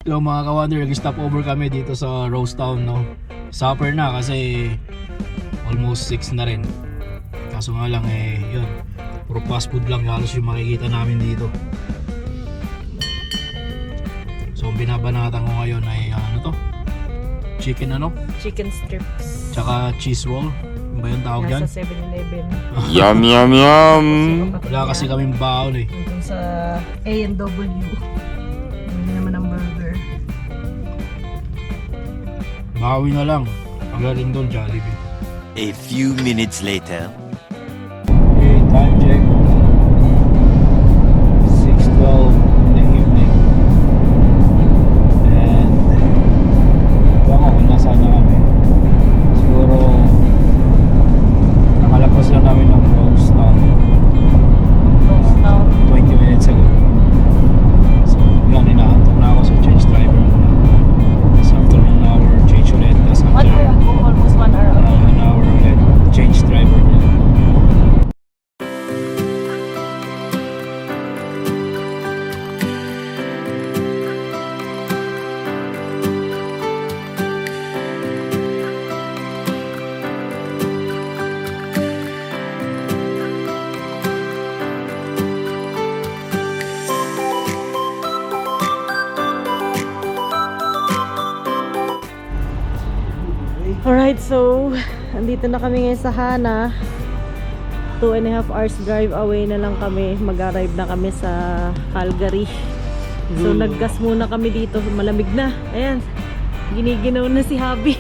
Yung mga ka-wonder, nag-stop over kami dito sa Rosetown, no? Supper na kasi almost 6 na rin. Kaso nga lang yun, puro fast food lang halos yung makikita namin dito. So binabanatan ko ngayon ay ano to? Chicken Chicken strips. Tsaka cheese roll. Yung ba yung tawag dyan? Nasa 7-Eleven. Yum, yum, yum. Wala kasi kaming baon eh. Dito sa A&W. Hindi naman ang burger. Bawi na lang. Pagdating doon, Jollibee. A few minutes later. Okay, time check. 6:12 in the evening. And ewan ko kung nasaan na kami. Siguro nakalabas lang namin ng Rosetown 20 minutes ago. So yun, inaantok na ako sa change driver muna. Tapos after 1 hour, change ulit. Tapos after 1 hour ago, almost 1 hour ago. 1 hour ulit, change driver ulit. Alright, so andito na kami ngayon sa Hana. 2.5 hours drive away na lang kami. Mag-arrive na kami sa Calgary. So naggas muna kami dito. Malamig na. Ayan. Giniginaw na si Habi.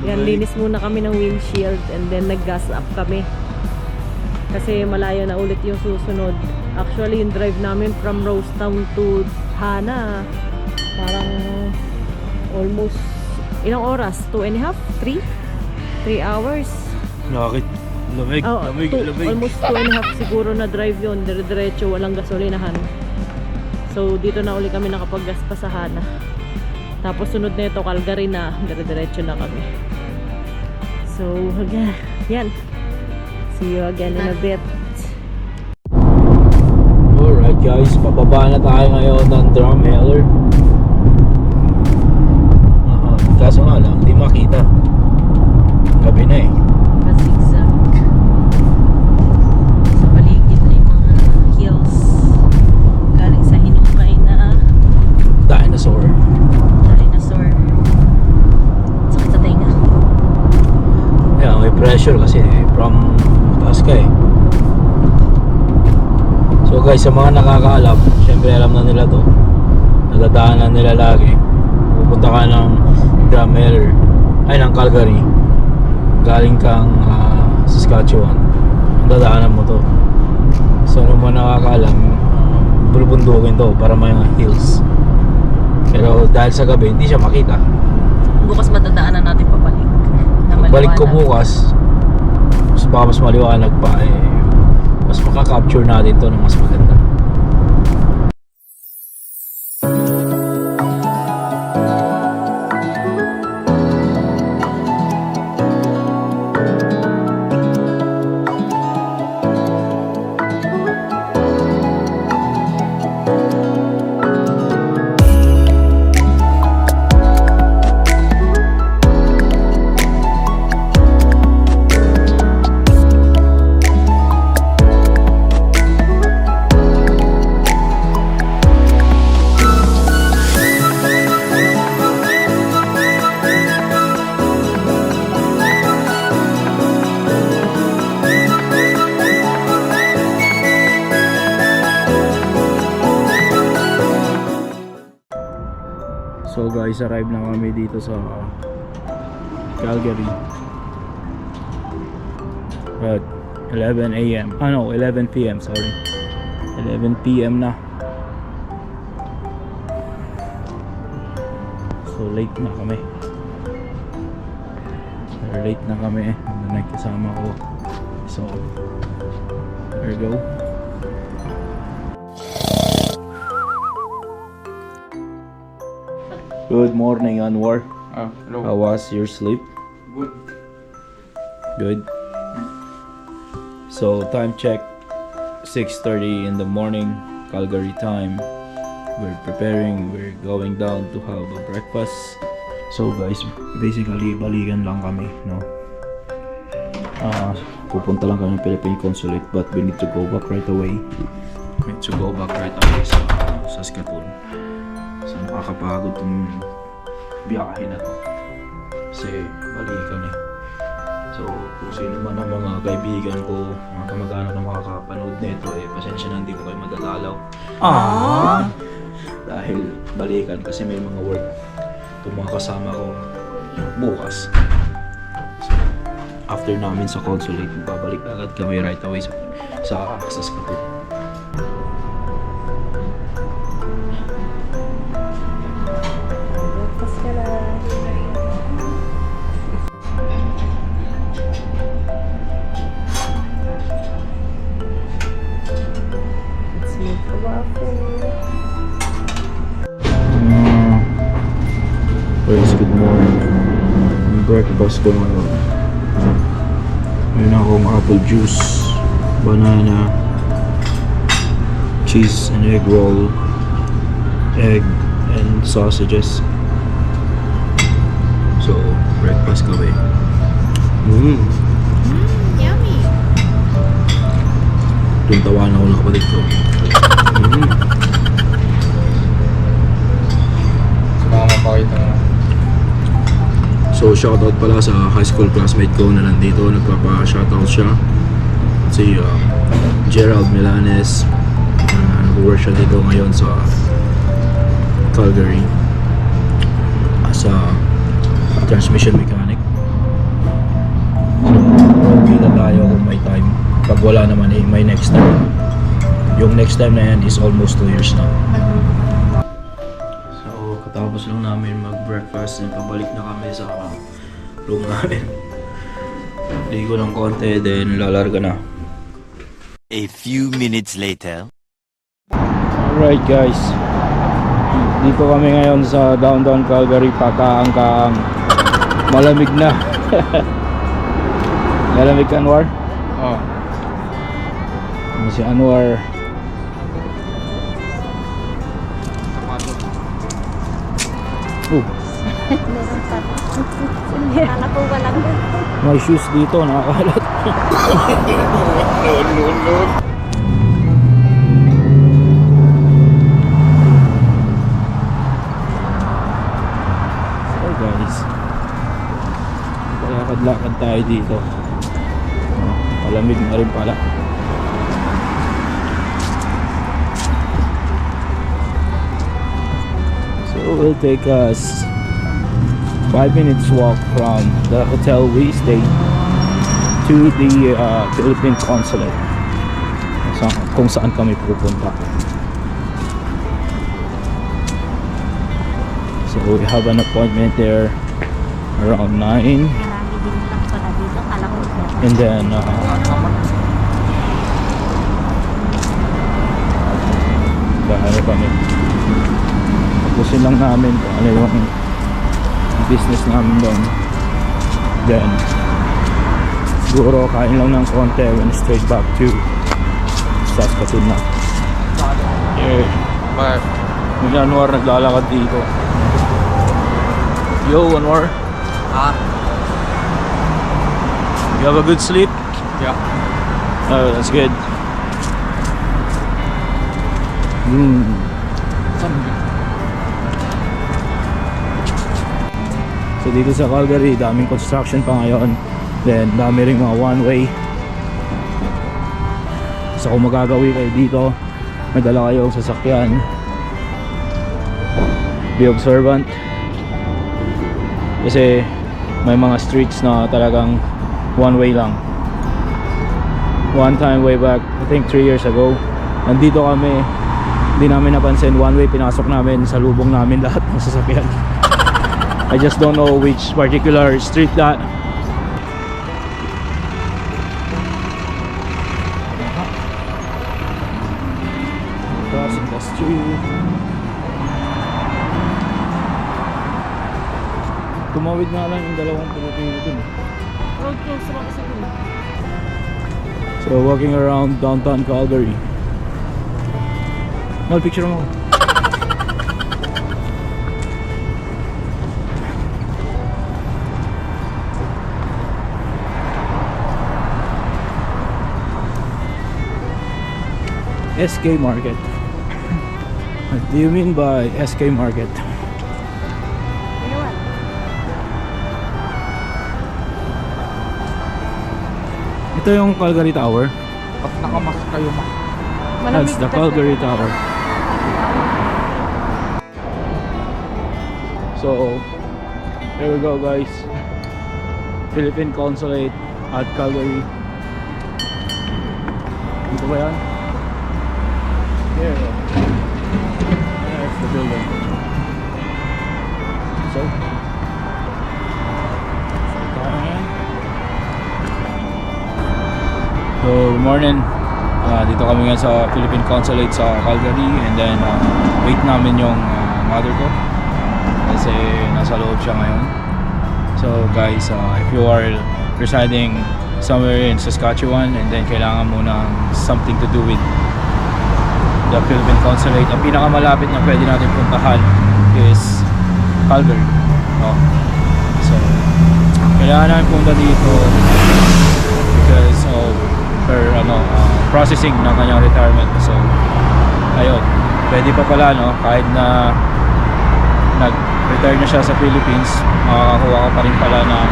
Yan, linis muna kami ng windshield and then nag-gas up kami. Kasi malayo na ulit yung susunod. Actually, yung drive namin from Rosetown to Hana, parang almost ilang oras? 2.5? 3? 3 hours? Bakit? Lamig, Oh, lamig, two- lamig. almost 2.5 siguro na drive yun. Dire-diretso, walang gasolinahan. So dito na uli kami nakapag-gas pa sa Hana. Tapos sunod na ito, Calgary na. Dire-diretso na kami. So again, yan. See you again in a bit. Alright guys, pababa na tayo ngayon ng Drumheller. Kaso nga lang, di makita. Gabi na eh. Zigzag. Sa paligid ay mga hills. Galing sa hinukay na Dinosaur. dinosaur. Sakit sa tenga. Yeah, may pressure kasi from taas ka eh. So guys, sa mga nakakaalam, syempre alam na nila to. Nadadaanan nila lagi. Pupunta ka ng Drumheller, ay ng Calgary. Galing kang Saskatchewan. Dadaanan mo to. So nung mga nakakaalam, bulubundukin to para may mga hills. Pero dahil sa gabi, hindi siya makita. Bukas matadaanan natin pabalik. Na Balik ko maliwanag. bukas, baka mas maliwanag pa mas makaka-capture natin to ng mas maganda. So guys, arrive na kami dito sa Calgary at 11 a.m. 11 p.m. sorry. 11 p.m. na. So late na kami. Late na kami. Nagkasama ko. So there you go. Good morning, Anwar. Hello. How was your sleep? Good. Good. So time check 6:30 in the morning. Calgary time. We're preparing, we're going down to have a breakfast. So guys, basically balikan lang kami, no? Pupunta lang kami Philippine Consulate, but we need to go back right away. We need to go back right away sa Saskatoon. So nakakapagod tong biyahe na to. Kasi balikan eh. So kung sino man ang mga kaibigan ko, mga kamag-anak na makakapanood nito, pasensya na hindi ko kayo madadalaw. Dahil balikan kasi may mga work itong mga kasama ko bukas. So, after namin sa consulate, babalik agad kami right away sa Saskatoon. Let's make a waffle. Guys, good morning. Yung breakfast ko ngayon. Mayroon akong apple juice, banana, cheese and egg roll, egg and sausages. So, breakfast kami. Yummy. Tuntawan ako ng kapatid ko. So shoutout pala sa high school classmate ko na nandito, nagpapa-shoutout siya. Si Gerald Milanes. Nag-work siya dito ngayon sa Calgary as a transmission mechanic. Kita tayo kung may time. Pag wala naman may next time. Yung next time na yan is almost 2 years na. So, katapos lang namin mag-breakfast and pabalik na kami sa room namin. Ligo ng konti, then lalarga na. A few minutes later. Alright guys, dito kami ngayon sa downtown Calgary, pakaang-kaang. Malamig na. Malamig ka, Anwar? Oo. Si Anwar. Meron pa. Kala ko walang May shoes dito, nakakalat. So guys, lakad-lakad tayo dito. Malamig na rin pala. So it will take us 5 minutes walk from the hotel we stayed to the Philippine Consulate, kung saan kami pupunta. So we have an appointment there around 9, marami din lang pala dito. Kala ko and then ano kami, tapusin lang namin kung ano yung business namin doon. Then siguro kain lang ng konti when straight back to Saskatoon na. May Anwar naglalakad dito. Yo Anwar, you have a good sleep? Yeah. Oh, that's good. So dito sa Calgary, daming construction pa ngayon. Then dami rin mga one way. So kung magagawi kayo dito, may dala kayong sasakyan, be observant. Kasi may mga streets na talagang one way lang. One time way back, I think 3 years ago, nandito kami, hindi namin napansin, one way, pinasok namin, sa lubong namin lahat ng sasakyan. I just don't know which particular street that. Crossing the street. Tumawid nga lang yung dalawang Pilipino dun. Road close naman kasi dun. So walking around downtown Calgary. Mal, picture mo. SK Market. What do you mean by SK Market? Iwan. Ito yung Calgary Tower. Ba't nakamas kayo ma? That's the Calgary Tower. So, here we go guys. Philippine Consulate at Calgary. Dito ba yan? Here. That's the building. So, good morning. Dito kami ngayon sa Philippine Consulate sa Calgary, and then wait namin yung mother ko kasi nasa loob siya ngayon. So guys, if you are residing somewhere in Saskatchewan and then kailangan mo ng something to do with the Philippine Consulate, ang pinakamalapit na pwede natin puntahan is Calgary. So kailangan namin punta dito because of her processing ng kanyang retirement. So ayun, pwede pa pala kahit na nag-retire na siya sa Philippines, makakakuha ka pa rin pala ng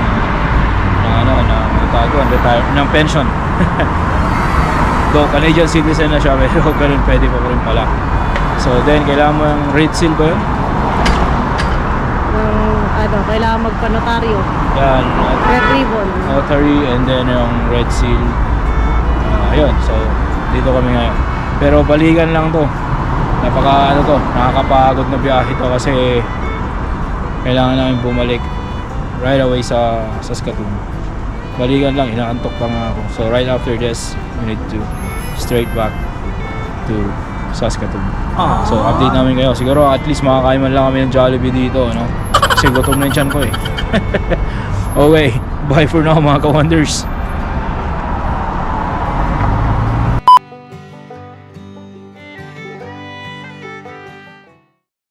ng pension. Though Canadian citizen na siya, pero ganun pwede pa rin pala. So then kailangan mo yung red seal ba yun? Yung kailangan magpa-notaryo. Yan, Red ribbon. notary, and then yung red seal. Ayun, so dito kami ngayon. Pero balikan lang to. Nakakapagod na biyahe to kasi kailangan namin bumalik right away sa Saskatoon. Balikan lang, inaantok pa nga ako. So right after this, we need to straight back to Saskatoon. So update namin kayo. Siguro at least makakain man lang kami ng Jollibee dito, no? Kasi gutom na yung tiyan ko eh. Okay, bye for now mga ka-wonders.